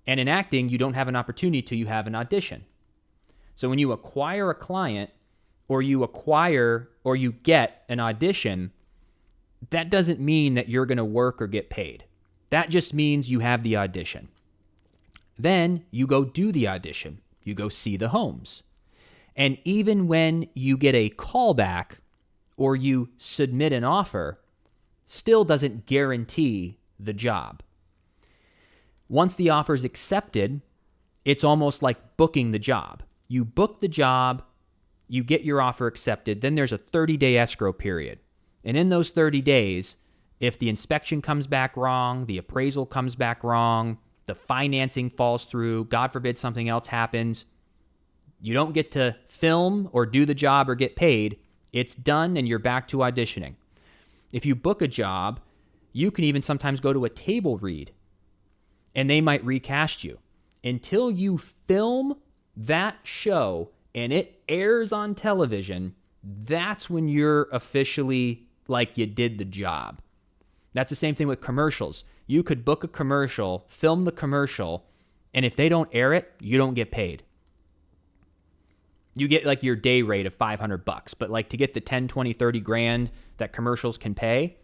And in acting, you don't have an opportunity till you have an audition. So when you acquire a client or you get an audition, that doesn't mean that you're going to work or get paid. That just means you have the audition. Then you go do the audition. You go see the homes. And even when you get a callback or you submit an offer, still doesn't guarantee the job. Once the offer is accepted, it's almost like booking the job. You book the job, you get your offer accepted, then there's a 30-day escrow period. And in those 30 days, if the inspection comes back wrong, the appraisal comes back wrong, the financing falls through, God forbid something else happens, you don't get to film or do the job or get paid. It's done and you're back to auditioning. If you book a job, you can even sometimes go to a table read and they might recast you. Until you film that show and it airs on television, that's when you're officially like you did the job. That's the same thing with commercials. You could book a commercial, film the commercial, and if they don't air it, you don't get paid. You get like your day rate of $500, but like to get the 10, 20, 30 grand that commercials can pay,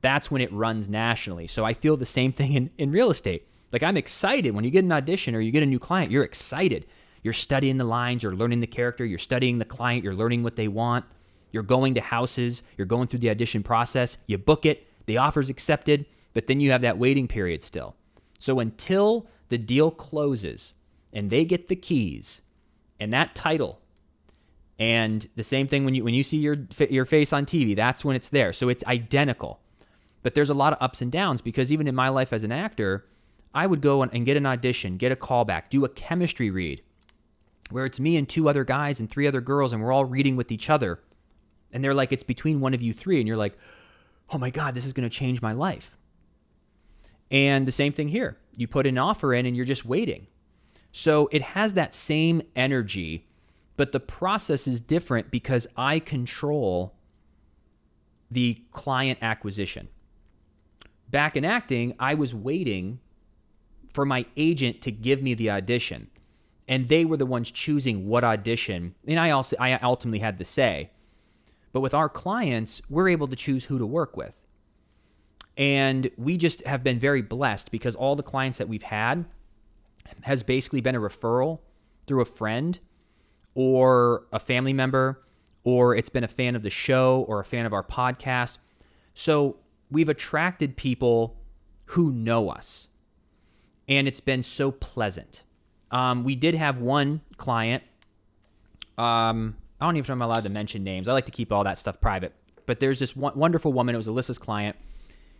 that's when it runs nationally. So I feel the same thing in real estate. Like, I'm excited when you get an audition or you get a new client, you're excited. You're studying the lines, you're learning the character, you're studying the client, you're learning what they want. You're going to houses, you're going through the audition process, you book it, the offer's accepted, but then you have that waiting period still. So until the deal closes and they get the keys and that title, and the same thing when you see your face on TV, that's when it's there. So it's identical. But there's a lot of ups and downs because even in my life as an actor, I would go and get an audition, get a callback, do a chemistry read where it's me and 2 other guys and 3 other girls and we're all reading with each other. And they're like, it's between one of you 3. And you're like, oh my God, this is going to change my life. And the same thing here. You put an offer in and you're just waiting. So it has that same energy, but the process is different because I control the client acquisition. Back in acting, I was waiting for my agent to give me the audition. And they were the ones choosing what audition. And I ultimately had the say. But with our clients, we're able to choose who to work with. And we just have been very blessed because all the clients that we've had has basically been a referral through a friend or a family member, or it's been a fan of the show or a fan of our podcast. So we've attracted people who know us. And it's been so pleasant. We did have one client. I don't even know if I'm allowed to mention names. I like to keep all that stuff private. But there's this wonderful woman. It was Alyssa's client.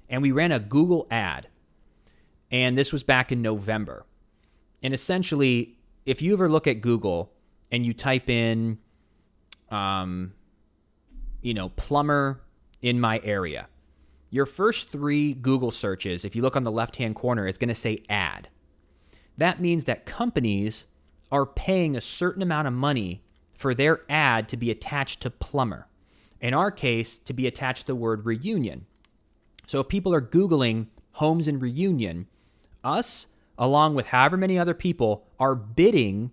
And we ran a Google ad. And this was back in November. And essentially, if you ever look at Google and you type in plumber in my area. Your first 3 Google searches, if you look on the left-hand corner, is going to say ad. That means that companies are paying a certain amount of money for their ad to be attached to plumber. In our case, to be attached to the word reunion. So if people are Googling homes in Reunion, us, along with however many other people, are bidding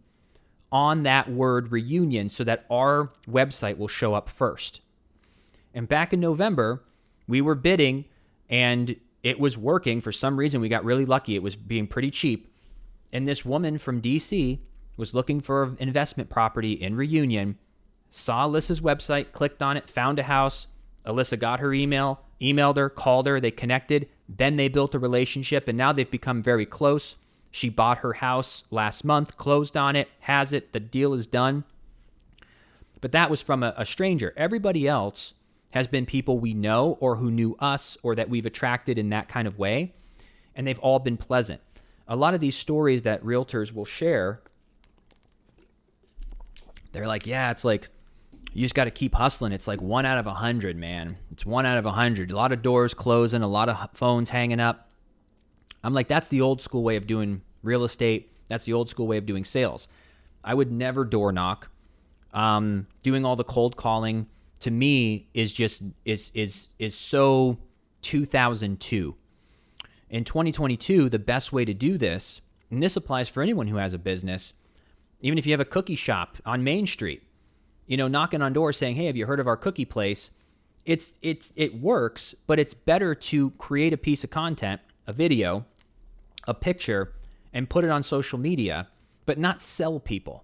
on that word reunion so that our website will show up first. And back in November, we were bidding and it was working. For some reason, we got really lucky. It was being pretty cheap. And this woman from DC was looking for an investment property in Reunion, saw Alyssa's website, clicked on it, found a house. Alyssa got her email, emailed her, called her, they connected. Then they built a relationship, and now they've become very close. She bought her house last month, closed on it, has it, the deal is done. But that was from a stranger. Everybody else has been people we know or who knew us or that we've attracted in that kind of way, and they've all been pleasant. A lot of these stories that realtors will share, they're like, yeah, it's like, you just got to keep hustling. It's like 1 out of 100, man. It's 1 out of 100. A lot of doors closing, a lot of phones hanging up. I'm like, that's the old school way of doing real estate. That's the old school way of doing sales. I would never door knock. Doing all the cold calling to me is just is so 2002. In 2022, the best way to do this, and this applies for anyone who has a business, even if you have a cookie shop on Main Street, knocking on doors saying, hey, have you heard of our cookie place? It works, but it's better to create a piece of content, a video, a picture, and put it on social media, but not sell people.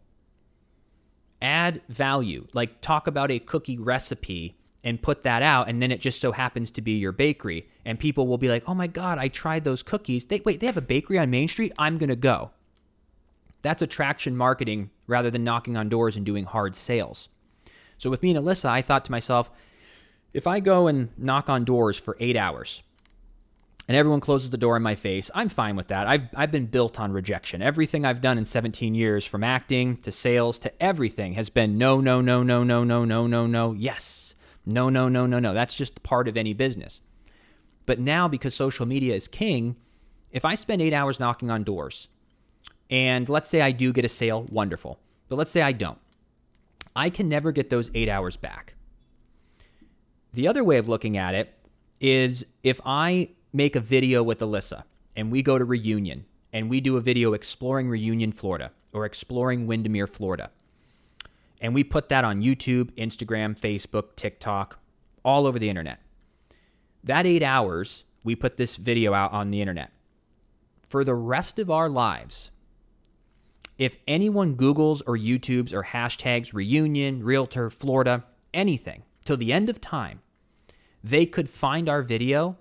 Add value, like talk about a cookie recipe and put that out, and then it just so happens to be your bakery. And people will be like, oh my God, I tried those cookies. They have a bakery on Main Street? I'm going to go. That's attraction marketing rather than knocking on doors and doing hard sales. So with me and Alyssa, I thought to myself, if I go and knock on doors for 8 hours and everyone closes the door in my face, I'm fine with that. I've been built on rejection. Everything I've done in 17 years, from acting to sales to everything, has been no, no, no, no, no, no, no, no, no, yes. No, no, no, no, no. That's just part of any business. But now, because social media is king, if I spend 8 hours knocking on doors, and let's say I do get a sale, wonderful. But let's say I don't. I can never get those 8 hours back. The other way of looking at it is if I make a video with Alyssa and we go to Reunion and we do a video exploring Reunion, Florida, or exploring Windermere, Florida, and we put that on YouTube, Instagram, Facebook, TikTok, all over the internet. That 8 hours, we put this video out on the internet. For the rest of our lives, if anyone Googles or YouTubes or hashtags Reunion, Realtor, Florida, anything, till the end of time, they could find our video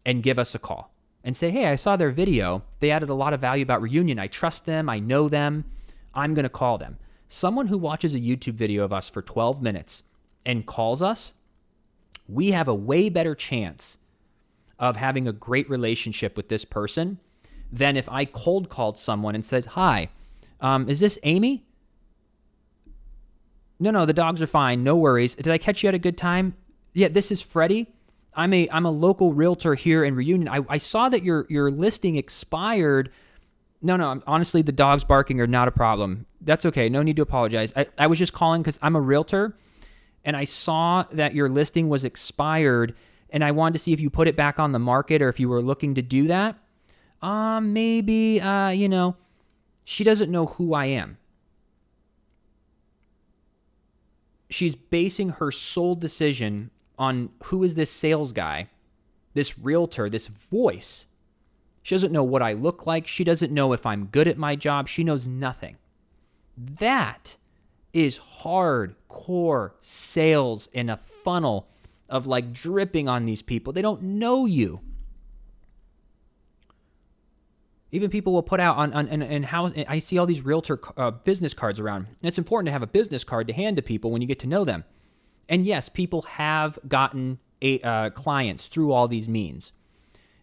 and give us a call and say, hey, I saw their video. They added a lot of value about Reunion. I trust them. I know them. I'm going to call them. Someone who watches a YouTube video of us for 12 minutes and calls us, we have a way better chance of having a great relationship with this person than if I cold called someone and said, hi, is this Amy? No, the dogs are fine. No worries. Did I catch you at a good time? Yeah, this is Freddie. I'm a local realtor here in Reunion. I saw that your listing expired. No, honestly, the dogs barking are not a problem. That's okay. No need to apologize. I was just calling because I'm a realtor, and I saw that your listing was expired, and I wanted to see if you put it back on the market or if you were looking to do that. Maybe, she doesn't know who I am. She's basing her sole decision on who is this sales guy, this realtor, this voice. She doesn't know what I look like. She doesn't know if I'm good at my job. She knows nothing. That is hardcore sales in a funnel of like dripping on these people. They don't know you. Even people will put out on how I see all these realtor business cards around. And it's important to have a business card to hand to people when you get to know them. And yes, people have gotten clients through all these means.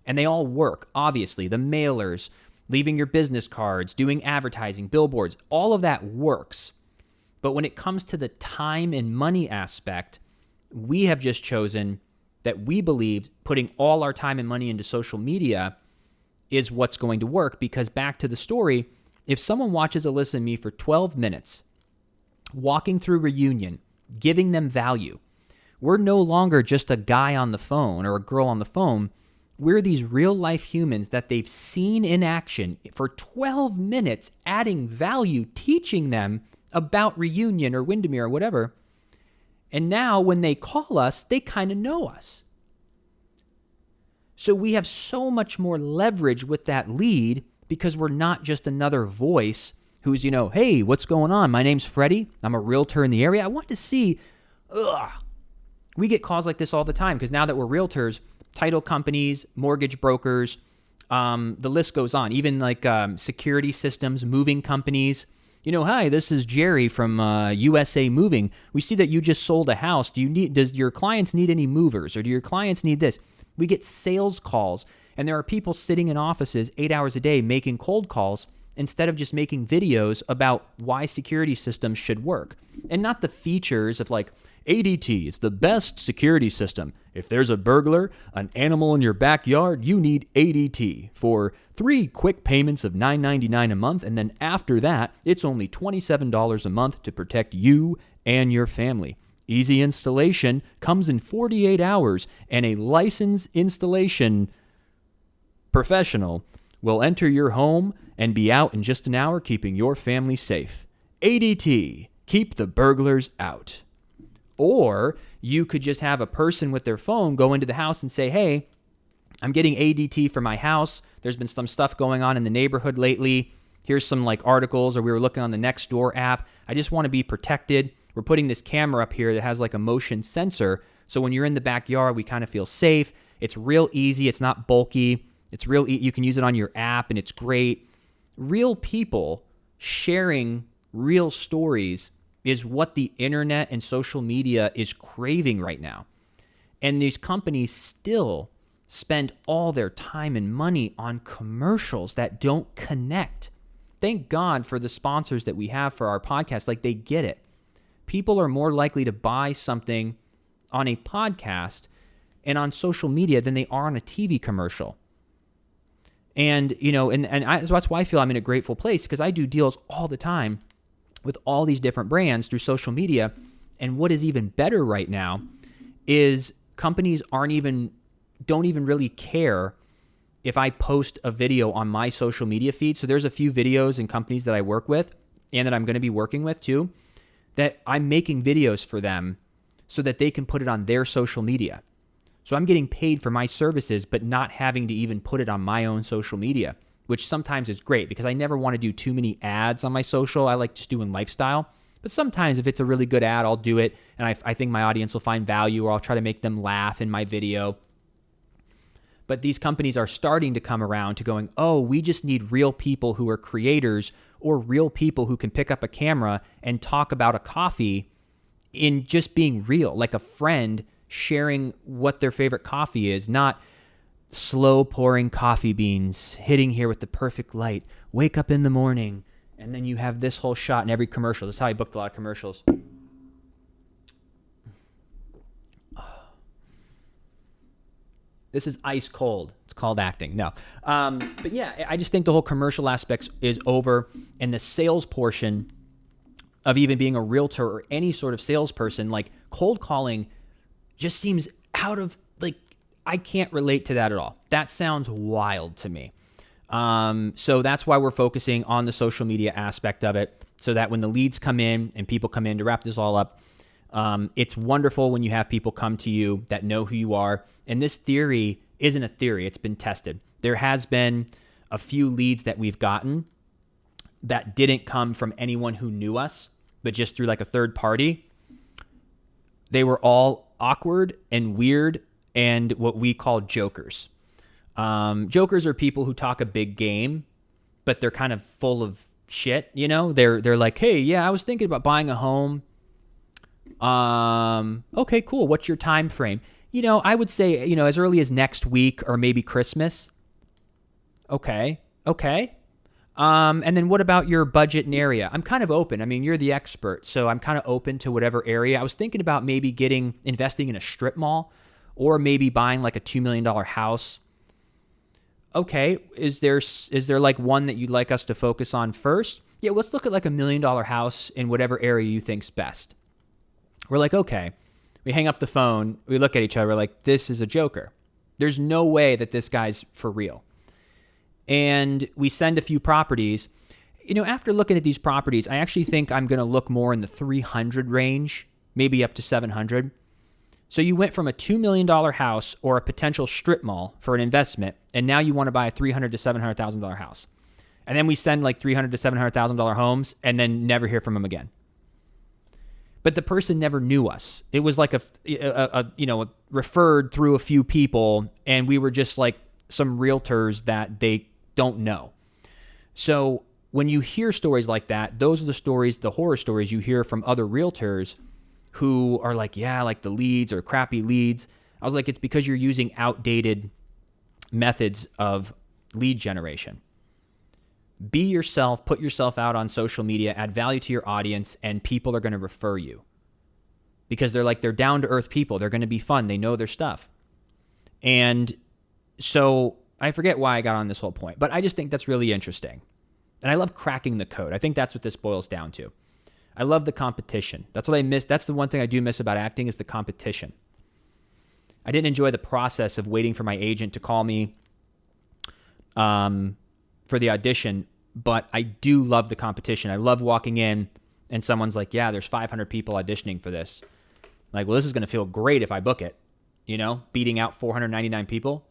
And they all work, obviously. The mailers, leaving your business cards, doing advertising, billboards, all of that works. But when it comes to the time and money aspect, We have just chosen that we believe putting all our time and money into social media is what's going to work, because back to the story, if someone watches Alyssa and me for 12 minutes, walking through Reunion, giving them value, we're no longer just a guy on the phone or a girl on the phone. We're these real life humans that they've seen in action for 12 minutes, adding value, teaching them about Reunion or Windermere or whatever. And now when they call us, they kind of know us. So we have so much more leverage with that lead, because we're not just another voice who's, hey, what's going on? My name's Freddie. I'm a realtor in the area. I want to see, we get calls like this all the time, because now that we're realtors, title companies, mortgage brokers, the list goes on. Even like security systems, moving companies. Hi, this is Jerry from USA Moving. We see that you just sold a house. Does your clients need any movers, or do your clients need this? We get sales calls, and there are people sitting in offices 8 hours a day making cold calls instead of just making videos about why security systems should work. And not the features of like, ADT is the best security system. If there's a burglar, an animal in your backyard, you need ADT for 3 quick payments of $9.99 a month. And then after that, it's only $27 a month to protect you and your family. Easy installation, comes in 48 hours, and a licensed installation professional will enter your home and be out in just an hour, keeping your family safe. ADT, keep the burglars out. Or you could just have a person with their phone go into the house and say, hey, I'm getting ADT for my house. There's been some stuff going on in the neighborhood lately. Here's some like articles, or we were looking on the Nextdoor app. I just want to be protected. We're putting this camera up here that has like a motion sensor. So when you're in the backyard, we kind of feel safe. It's real easy. It's not bulky. It's real. You can use it on your app, and it's great. Real people sharing real stories is what the internet and social media is craving right now. And these companies still spend all their time and money on commercials that don't connect. Thank God for the sponsors that we have for our podcast. Like, they get it. People are more likely to buy something on a podcast and on social media than they are on a TV commercial. And, that's why I feel I'm in a grateful place, because I do deals all the time with all these different brands through social media. And what is even better right now is companies don't even really care if I post a video on my social media feed. So there's a few videos and companies that I work with, and that I'm going to be working with too, that I'm making videos for them so that they can put it on their social media. So I'm getting paid for my services, but not having to even put it on my own social media, which sometimes is great, because I never want to do too many ads on my social. I like just doing lifestyle. But sometimes if it's a really good ad, I'll do it, and I think my audience will find value, or I'll try to make them laugh in my video. But these companies are starting to come around to going, oh, we just need real people who are creators, or real people who can pick up a camera and talk about a coffee in just being real, like a friend sharing what their favorite coffee is, not slow pouring coffee beans, hitting here with the perfect light, wake up in the morning, and then you have this whole shot in every commercial. This is how I booked a lot of commercials. This is ice cold. It's called acting. No. But yeah, I just think the whole commercial aspect is over, and the sales portion of even being a realtor or any sort of salesperson, like cold calling, just seems out of, like, I can't relate to that at all. That sounds wild to me. So that's why we're focusing on the social media aspect of it, so that when the leads come in and people come in, to wrap this all up, it's wonderful when you have people come to you that know who you are. And this theory isn't a theory. It's been tested. There has been a few leads that we've gotten that didn't come from anyone who knew us, but just through like a third party. They were all awkward and weird and what we call jokers. Jokers are people who talk a big game, but they're kind of full of shit. They're like, hey, yeah, I was thinking about buying a home. Okay, cool. What's your time frame? I would say, as early as next week or maybe Christmas. Okay. And then what about your budget and area? I'm kind of open. I mean, you're the expert, so I'm kind of open to whatever area. I was thinking about maybe investing in a strip mall or maybe buying like a $2 million house. Okay, is there like one that you'd like us to focus on first? Yeah, let's look at like $1 million house in whatever area you think's best. We're like, okay. We hang up the phone. We look at each other. We're like, this is a joker. There's no way that this guy's for real. And we send a few properties. After looking at these properties, I actually think I'm going to look more in the 300 range, maybe up to 700. So you went from a $2 million house or a potential strip mall for an investment, and now you want to buy a $300,000 to $700,000 house. And then we send like $300,000 to $700,000 homes and then never hear from them again. But the person never knew us. It was like a referred through a few people, and we were just like some realtors that they don't know. So when you hear stories like that, those are the stories, the horror stories you hear from other realtors who are like, yeah, like the leads or crappy leads. I was like, it's because you're using outdated methods of lead generation. Be yourself, put yourself out on social media, add value to your audience, and people are going to refer you because they're down-to-earth people. They're going to be fun. They know their stuff. And so I forget why I got on this whole point, but I just think that's really interesting. And I love cracking the code. I think that's what this boils down to. I love the competition. That's what I miss. That's the one thing I do miss about acting is the competition. I didn't enjoy the process of waiting for my agent to call me for the audition, but I do love the competition. I love walking in and someone's like, yeah, there's 500 people auditioning for this. Like, well, this is going to feel great if I book it, beating out 499 people.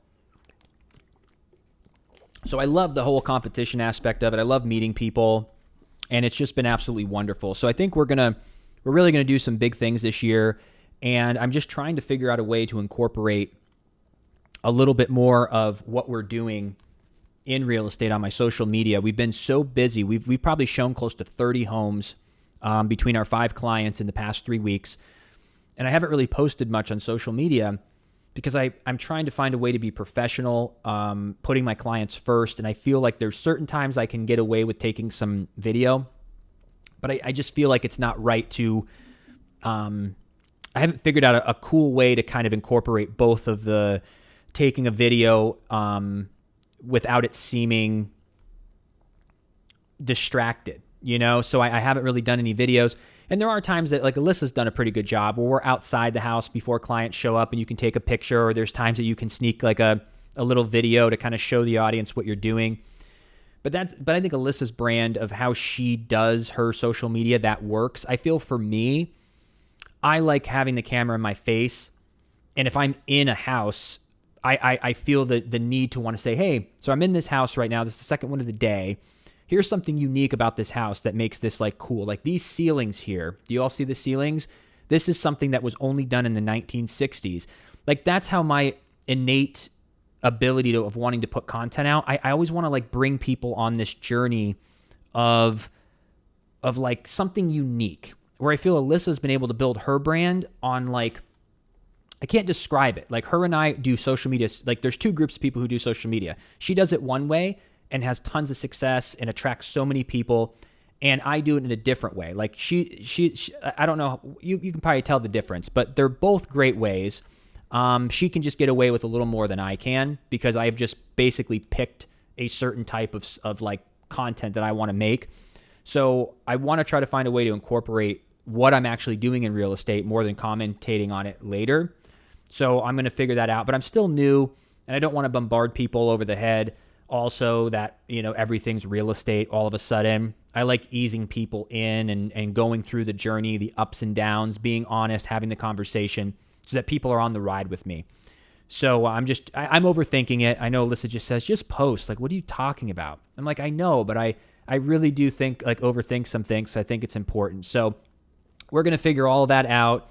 So I love the whole competition aspect of it. I love meeting people, and it's just been absolutely wonderful. So I think we're really going to do some big things this year, and I'm just trying to figure out a way to incorporate a little bit more of what we're doing in real estate on my social media. We've been so busy. We've probably shown close to 30 homes between our 5 clients in the past 3 weeks. And I haven't really posted much on social media because I'm trying to find a way to be professional, putting my clients first. And I feel like there's certain times I can get away with taking some video, but I just feel like it's not right to, I haven't figured out a cool way to kind of incorporate both of the taking a video, without it seeming distracted, So I haven't really done any videos. And there are times that like Alyssa's done a pretty good job where we're outside the house before clients show up and you can take a picture, or there's times that you can sneak like a little video to kind of show the audience what you're doing. But I think Alyssa's brand of how she does her social media, that works. I feel for me, I like having the camera in my face. And if I'm in a house, I feel the need to want to say, hey, so I'm in this house right now. This is the second one of the day. Here's something unique about this house that makes this like cool. Like these ceilings here. Do you all see the ceilings? This is something that was only done in the 1960s. Like that's how my innate ability of wanting to put content out. I always want to like bring people on this journey of like something unique, where I feel Alyssa's been able to build her brand on like, I can't describe it. Like her and I do social media. Like there's 2 groups of people who do social media. She does it one way and has tons of success and attracts so many people. And I do it in a different way. Like she I don't know. You can probably tell the difference, but they're both great ways. She can just get away with a little more than I can because I've just basically picked a certain type of like content that I want to make. So I want to try to find a way to incorporate what I'm actually doing in real estate more than commentating on it later. So I'm going to figure that out, but I'm still new and I don't want to bombard people over the head. Also that, everything's real estate all of a sudden. I like easing people in and going through the journey, the ups and downs, being honest, having the conversation so that people are on the ride with me. So I'm overthinking it. I know Alyssa just says, just post. Like, what are you talking about? I'm like, I know, but I really do think like overthink some things. I think it's important. So we're going to figure all of that out.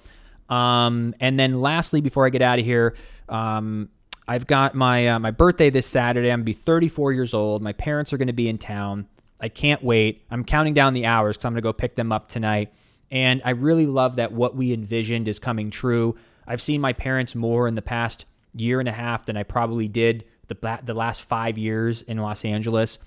And then lastly, before I get out of here, I've got my birthday this Saturday. I'm going to be 34 years old. My parents are going to be in town. I can't wait. I'm counting down the hours because I'm going to go pick them up tonight. And I really love that what we envisioned is coming true. I've seen my parents more in the past year and a half than I probably did the last 5 years in Los Angeles.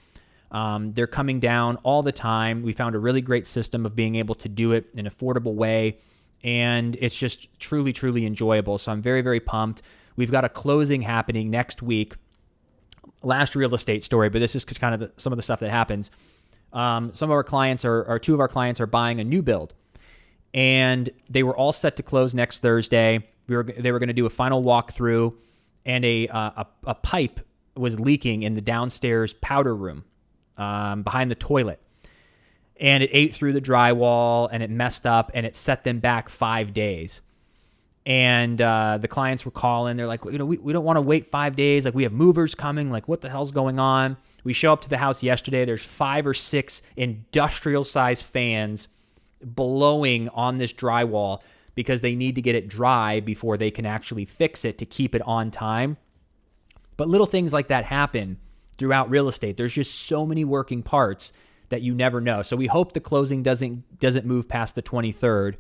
They're coming down all the time. We found a really great system of being able to do it in an affordable way, and it's just truly, truly enjoyable. So I'm very, very pumped. We've got a closing happening next week. Last real estate story, but this is kind of some of the stuff that happens. Some of our clients or two of our clients are buying a new build, and they were all set to close next Thursday. They were going to do a final walkthrough, and a pipe was leaking in the downstairs powder room behind the toilet. And it ate through the drywall, and it messed up, and it set them back 5 days. And the clients were calling. They're like, we don't want to wait 5 days. Like, we have movers coming. Like, what the hell's going on? We show up to the house yesterday. There's 5 or 6 industrial-sized fans blowing on this drywall because they need to get it dry before they can actually fix it to keep it on time. But little things like that happen throughout real estate. There's just so many working parts that you never know. So we hope the closing doesn't move past the 23rd.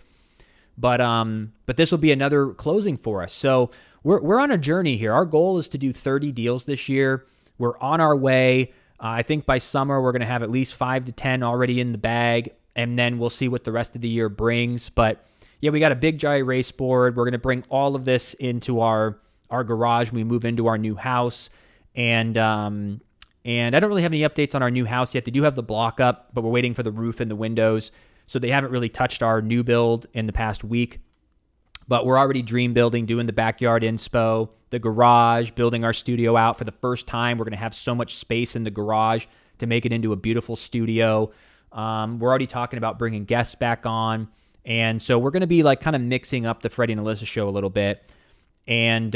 But this will be another closing for us. So we're on a journey here. Our goal is to do 30 deals this year. We're on our way. I think by summer we're going to have at least 5 to 10 already in the bag, and then we'll see what the rest of the year brings. But yeah, we got a big dry erase board. We're going to bring all of this into our garage when we move into our new house. And I don't really have any updates on our new house yet. They do have the block up, but we're waiting for the roof and the windows. So they haven't really touched our new build in the past week. But we're already dream building, doing the backyard inspo, the garage, building our studio out. For the first time, we're going to have so much space in the garage to make it into a beautiful studio. We're already talking about bringing guests back on. And so we're going to be like kind of mixing up the Freddie and Alyssa show a little bit. And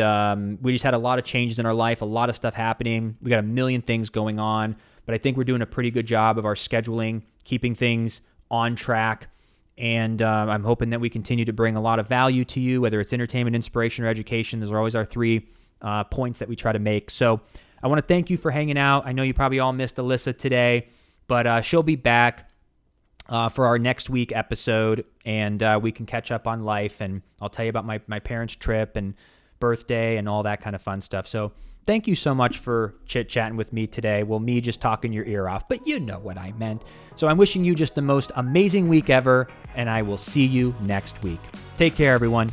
we just had a lot of changes in our life, a lot of stuff happening. We got a million things going on. But I think we're doing a pretty good job of our scheduling, keeping things on track. And I'm hoping that we continue to bring a lot of value to you, whether it's entertainment, inspiration, or education. Those are always our 3 points that we try to make. So I want to thank you for hanging out. I know you probably all missed Alyssa today, but she'll be back for our next week episode, and we can catch up on life, and I'll tell you about my parents' trip and birthday and all that kind of fun stuff. So thank you so much for chit-chatting with me today. Well, me just talking your ear off, but you know what I meant. So I'm wishing you just the most amazing week ever, and I will see you next week. Take care, everyone.